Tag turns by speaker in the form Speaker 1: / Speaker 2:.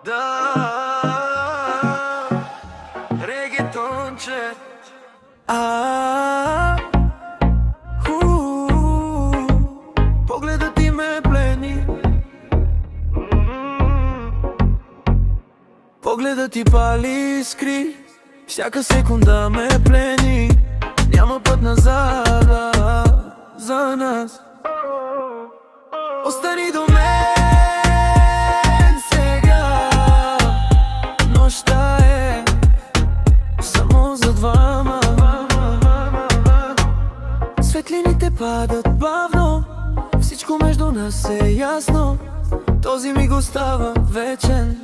Speaker 1: Да, регетонче. Погледът ти ме плени. Погледът ти пали искри, всяка секунда ме плени. Няма път назад за нас. Остани до мен сега. Нощта е само за двама. Светлините падат бавно, всичко между нас е ясно. Този миг остава вечен.